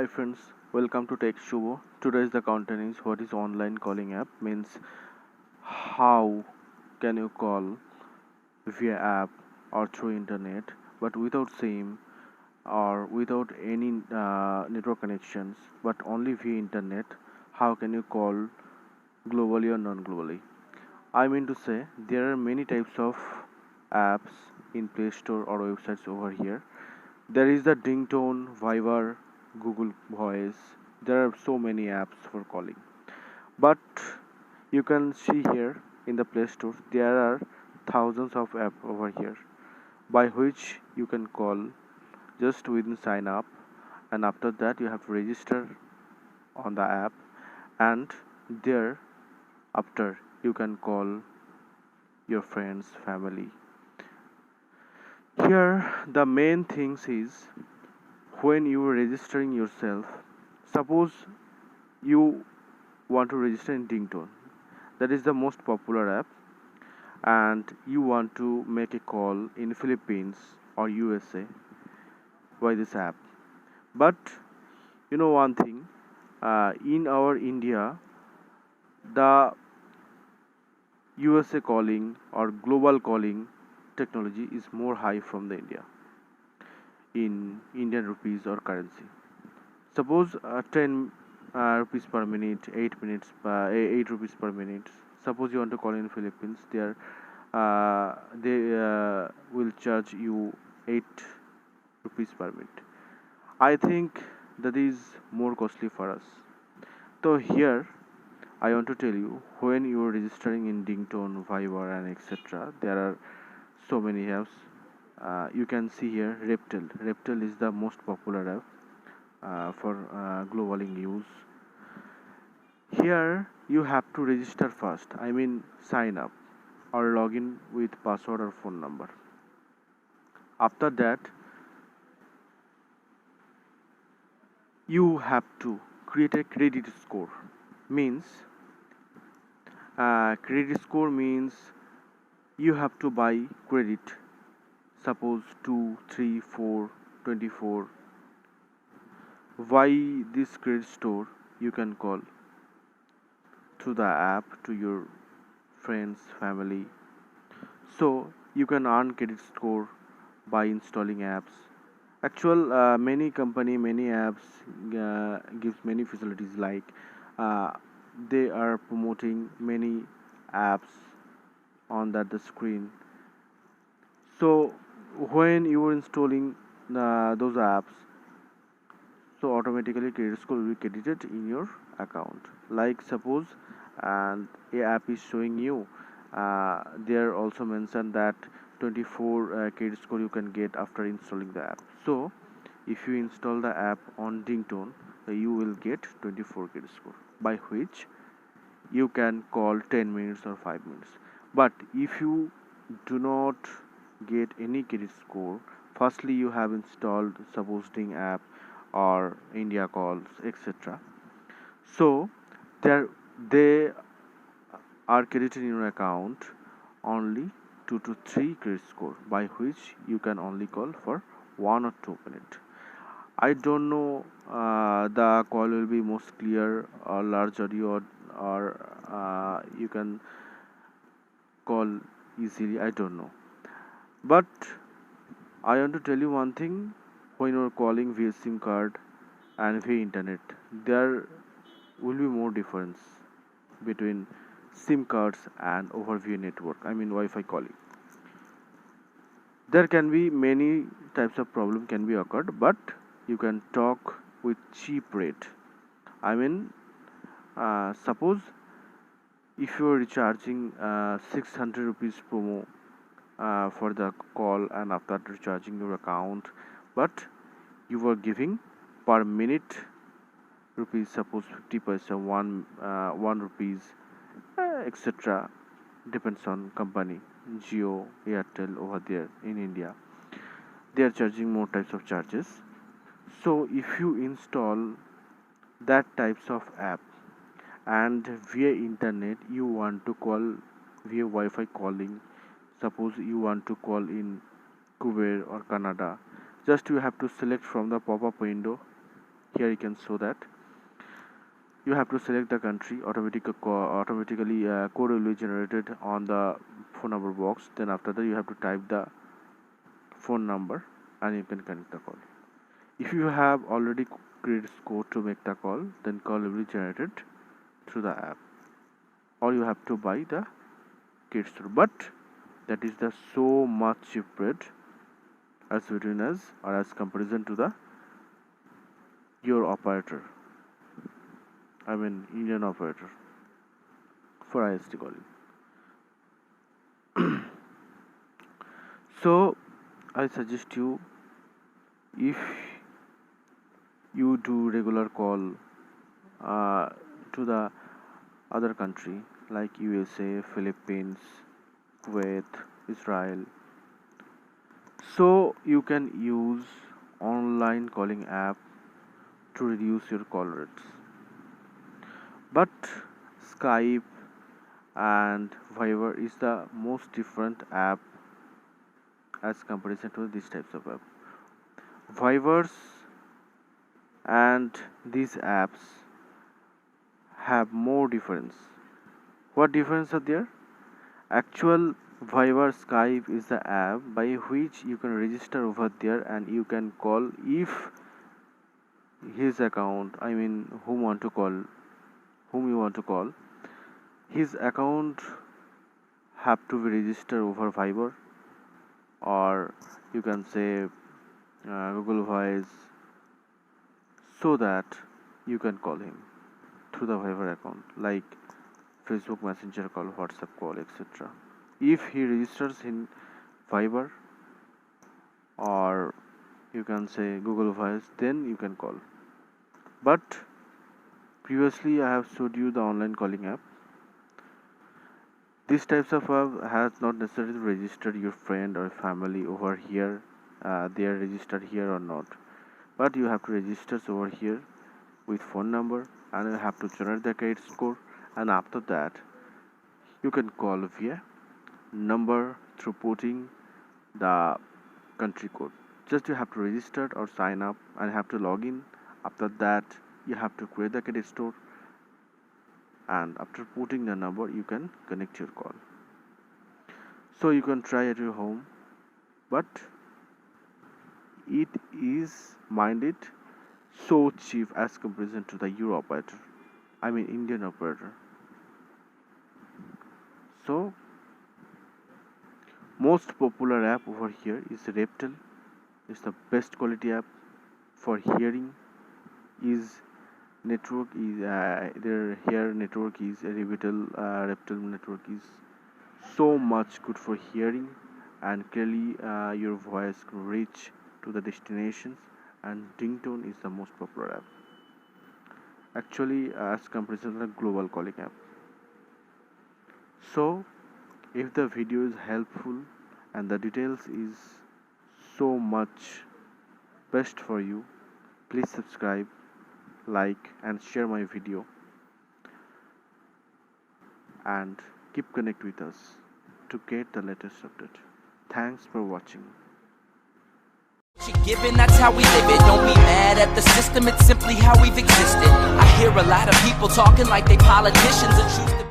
Hi friends, welcome to Tech Shubo. Today's the content is what is online calling app means how can you call via app or through internet but without SIM or without any network connections but only via internet. How can you call globally or non-globally? I mean to say there are many types of apps in Play Store or websites over here. There is the Dingtone, Viber, Google Voice. There are so many apps for calling. But you can see here in the Play Store there are thousands of apps over here by which you can call just within sign up, and after that you have to register on the app, and there after you can call your friends, family. Here the main things is when you are registering yourself, suppose you want to register in Dingtone, that is the most popular app, and you want to make a call in Philippines or USA by this app. But you know one thing, in our India, the USA calling or global calling technology is more high from the India in Indian rupees or currency. Suppose 10 rupees per minute, 8 minutes, 8 rupees per minute. Suppose you want to call in Philippines, they will charge you 8 rupees per minute. I think that is more costly for us. So here I want to tell you, when you are registering in Dingtone, Viber, and etc., there are so many apps. You can see here Reptel. Reptel is the most popular app for global use. Here you have to register first, I mean sign up or log in with password or phone number. After that, you have to create a credit score. Means credit score means you have to buy credit. Suppose 2, 3, 4, 24. Why this credit store you can call through the app to your friends, family. So you can earn credit score by installing apps. Many company, many apps gives many facilities like uh, they are promoting many apps on that the screen. So when you are installing those apps, so automatically credit score will be credited in your account. Like suppose and a app is showing you, there also mentioned that 24 credit score you can get after installing the app. So if you install the app on Dingtone, you will get 24 credit score by which you can call 10 minutes or 5 minutes. But if you do not get any credit score, firstly you have installed suppose Ding app or India calls, etc. So there they are credited in your account only 2 to 3 credit score by which you can only call for 1 or 2 minutes. I don't know the call will be most clear or large audio, or you can call easily. I don't know. But I want to tell you one thing, when you're calling via SIM card and via internet, there will be more difference between SIM cards and over via network. I mean Wi-Fi calling. There can be many types of problem can be occurred, but you can talk with cheap rate. I mean, suppose if you are recharging 600 rupees promo for the call, and after recharging your account, but you were giving per minute rupees, suppose 50 paisa, 1 rupees, etc. Depends on company. Jio, Airtel over there in India, they are charging more types of charges. So if you install that types of app and via internet you want to call via Wi-Fi calling, suppose you want to call in Kuwait or Canada, just you have to select from the pop-up window Here you can show that. You have to select the country. Automatically code will be generated on the phone number box. Then after that you have to type the phone number and you can connect the call. If you have already created code to make the call, then call will be generated through the app, or you have to buy the kit store. But that is the so much cheaper as between us or as comparison to the your operator. I mean Indian operator for IST calling. So I suggest you, if you do regular call to the other country like USA, Philippines, Kuwait, Israel, so you can use online calling app to reduce your call rates. But Skype and Viber is the most different app as comparison to these types of app. Vibers and these apps have more difference. What difference are there? Actual Viber Skype is the app by which you can register over there and you can call if his account, I mean whom you want to call, his account have to be registered over Viber, or you can say Google Voice, so that you can call him through the Viber account, like Facebook Messenger call, WhatsApp call, etc. If he registers in Viber, or you can say Google Voice, then you can call. But previously I have showed you the online calling app. These types of app has not necessarily registered your friend or family over here. They are registered here or not, but you have to register over here with phone number and you have to generate the credit score, and after that you can call via number through putting the country code. Just you have to register or sign up and have to log in. After that you have to create the credit store, and after putting the number you can connect your call. So you can try at your home, but it is minded so cheap as comparison to the Euro operator, I mean Indian operator. So most popular app over here is Reptel. It's the best quality app for hearing. Is network is their here network is Reptel network is so much good for hearing, and clearly your voice can reach to the destinations, and ringtone is the most popular app actually as comparison to the global calling app. So if the video is helpful and the details is so much best for you, please subscribe, like and share my video, and keep connect with us to get the latest update. Thanks for watching. Given that's how we live it, don't be mad at the system, it's simply how we've existed. I hear a lot of people talking like they politicians and choose to